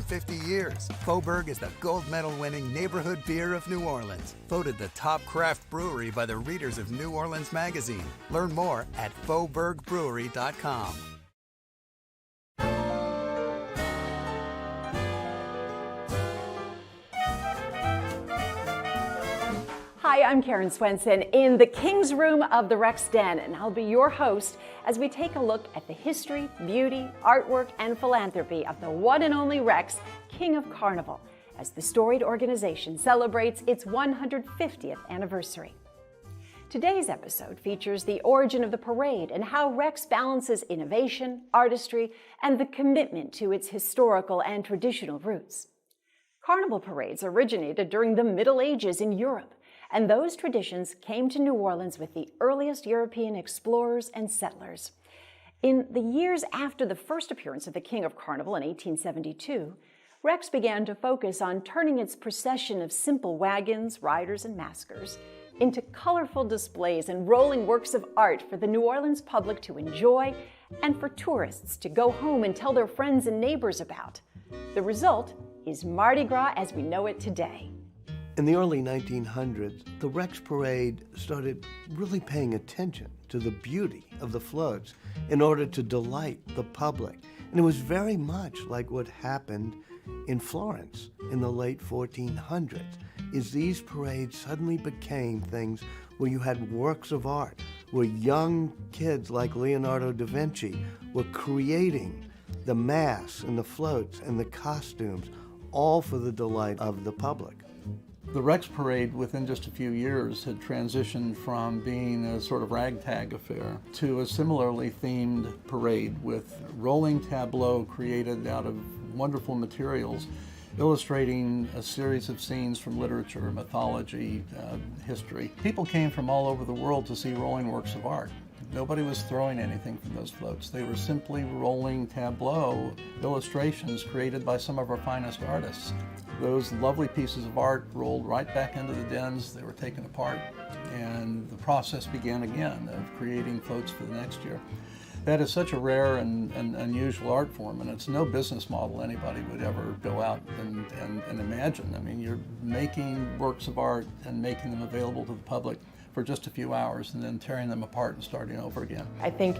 50 years. Faubourg is the gold medal winning neighborhood beer of New Orleans. Voted the top craft brewery by the readers of New Orleans Magazine. Learn more at faubourgbrewery.com. Hi, I'm Karen Swenson in the King's Room of the Rex Den, and I'll be your host as we take a look at the history, beauty, artwork, and philanthropy of the one and only Rex, King of Carnival, as the storied organization celebrates its 150th anniversary. Today's episode features the origin of the parade and how Rex balances innovation, artistry, and the commitment to its historical and traditional roots. Carnival parades originated during the Middle Ages in Europe, and those traditions came to New Orleans with the earliest European explorers and settlers. In the years after the first appearance of the King of Carnival in 1872, Rex began to focus on turning its procession of simple wagons, riders, and maskers into colorful displays and rolling works of art for the New Orleans public to enjoy and for tourists to go home and tell their friends and neighbors about. The result is Mardi Gras as we know it today. In the early 1900s, the Rex Parade started really paying attention to the beauty of the floats in order to delight the public. And it was very much like what happened in Florence in the late 1400s, is these parades suddenly became things where you had works of art, where young kids like Leonardo da Vinci were creating the masks and the floats and the costumes, all for the delight of the public. The Rex Parade, within just a few years, had transitioned from being a sort of ragtag affair to a similarly themed parade with rolling tableau created out of wonderful materials, illustrating a series of scenes from literature, mythology, history. People came from all over the world to see rolling works of art. Nobody was throwing anything from those floats. They were simply rolling tableau illustrations created by some of our finest artists. Those lovely pieces of art rolled right back into the dens. They were taken apart, and the process began again of creating floats for the next year. That is such a rare and unusual art form, and it's no business model anybody would ever go out and imagine. I mean, you're making works of art and making them available to the public for just a few hours and then tearing them apart and starting over again. I think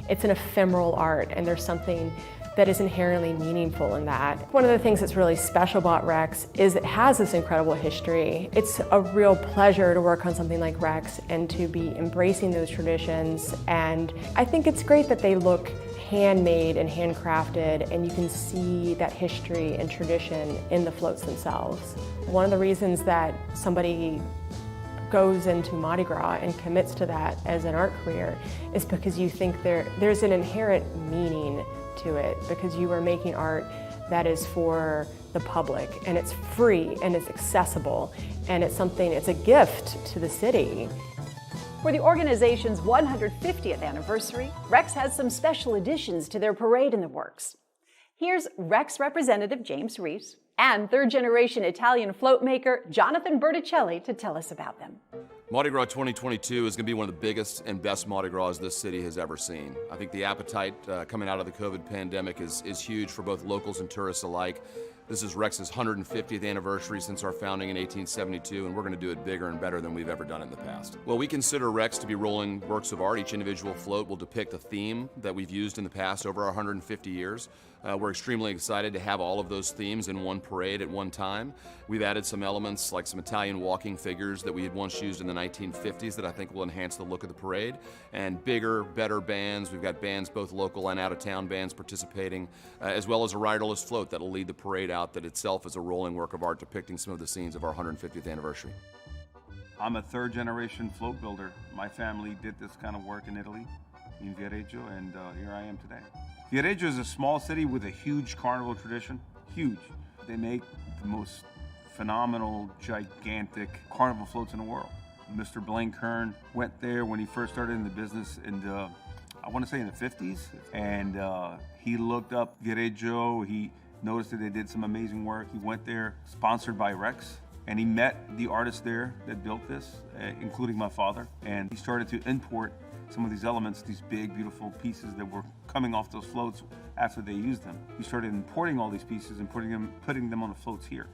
it's an ephemeral art, and there's something that is inherently meaningful in that. One of the things that's really special about Rex is it has this incredible history. It's a real pleasure to work on something like Rex and to be embracing those traditions, and I think it's great that they look handmade and handcrafted, and you can see that history and tradition in the floats themselves. One of the reasons that somebody goes into Mardi Gras and commits to that as an art career is because you think there's an inherent meaning to it, because you are making art that is for the public, and it's free and it's accessible, and it's a gift to the city. For the organization's 150th anniversary, Rex has some special additions to their parade in the works. Here's Rex representative James Reese and third-generation Italian float maker Jonathan Berticelli to tell us about them. Mardi Gras 2022 is going to be one of the biggest and best Mardi Gras this city has ever seen. I think the appetite coming out of the COVID pandemic is huge for both locals and tourists alike. This is Rex's 150th anniversary since our founding in 1872, and we're going to do it bigger and better than we've ever done in the past. Well, we consider Rex to be rolling works of art. Each individual float will depict a theme that we've used in the past over our 150 years. We're extremely excited to have all of those themes in one parade at one time. We've added some elements like some Italian walking figures that we had once used in the 1950s that I think will enhance the look of the parade, and bigger, better bands. We've got bands, both local and out-of-town bands participating, as well as a riderless float that will lead the parade out that itself is a rolling work of art depicting some of the scenes of our 150th anniversary. I'm a third-generation float builder. My family did this kind of work in Italy, in Viareggio, and here I am today. Viareggio is a small city with a huge carnival tradition, huge. They make the most phenomenal, gigantic carnival floats in the world. Mr. Blaine Kern went there when he first started in the business in the, I want to say in the 50s, and he looked up Viareggio. He noticed that they did some amazing work. He went there, sponsored by Rex, and he met the artists there that built this, including my father, and he started to import some of these elements, these big, beautiful pieces that were coming off those floats after they used them. We started importing all these pieces and putting them on the floats here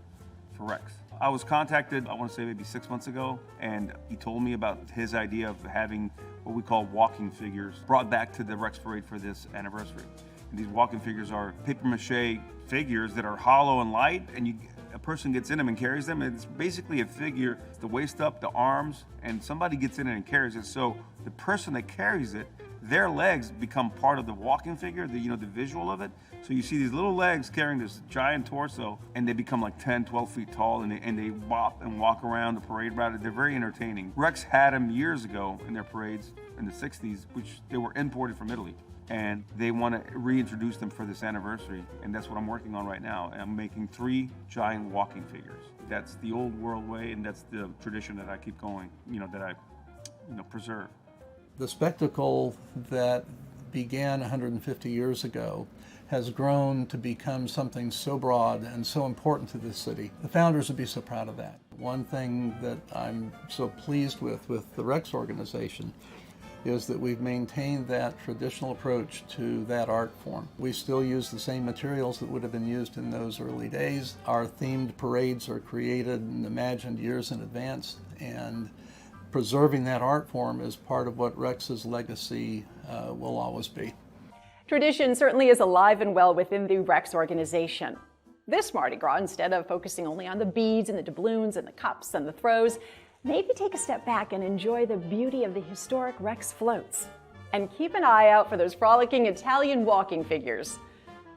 for Rex. I was contacted, I want to say maybe 6 months ago, and he told me about his idea of having what we call walking figures brought back to the Rex Parade for this anniversary. And these walking figures are papier-mâché figures that are hollow and light, and a person gets in them and carries them. It's basically a figure, it's the waist up, the arms, and somebody gets in it and carries it. So the person that carries it, their legs become part of the walking figure, the visual of it. So you see these little legs carrying this giant torso, and they become like 10, 12 feet tall, and they bop and walk around the parade route. They're very entertaining. Rex had them years ago in their parades in the 60s, which they were imported from Italy. And they want to reintroduce them for this anniversary, and that's what I'm working on right now. I'm making 3 giant walking figures. That's the old world way, and that's the tradition that I keep going, that I preserve. The spectacle that began 150 years ago has grown to become something so broad and so important to this city. The founders would be so proud of that. One thing that I'm so pleased with the Rex organization is that we've maintained that traditional approach to that art form. We still use the same materials that would have been used in those early days. Our themed parades are created and imagined years in advance, and preserving that art form is part of what Rex's legacy will always be. Tradition certainly is alive and well within the Rex organization. This Mardi Gras, instead of focusing only on the beads and the doubloons and the cups and the throws, maybe take a step back and enjoy the beauty of the historic Rex floats. And keep an eye out for those frolicking Italian walking figures.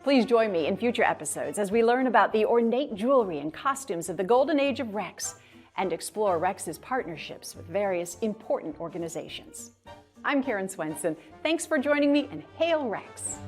Please join me in future episodes as we learn about the ornate jewelry and costumes of the golden age of Rex and explore Rex's partnerships with various important organizations. I'm Karen Swenson. Thanks for joining me, and hail Rex!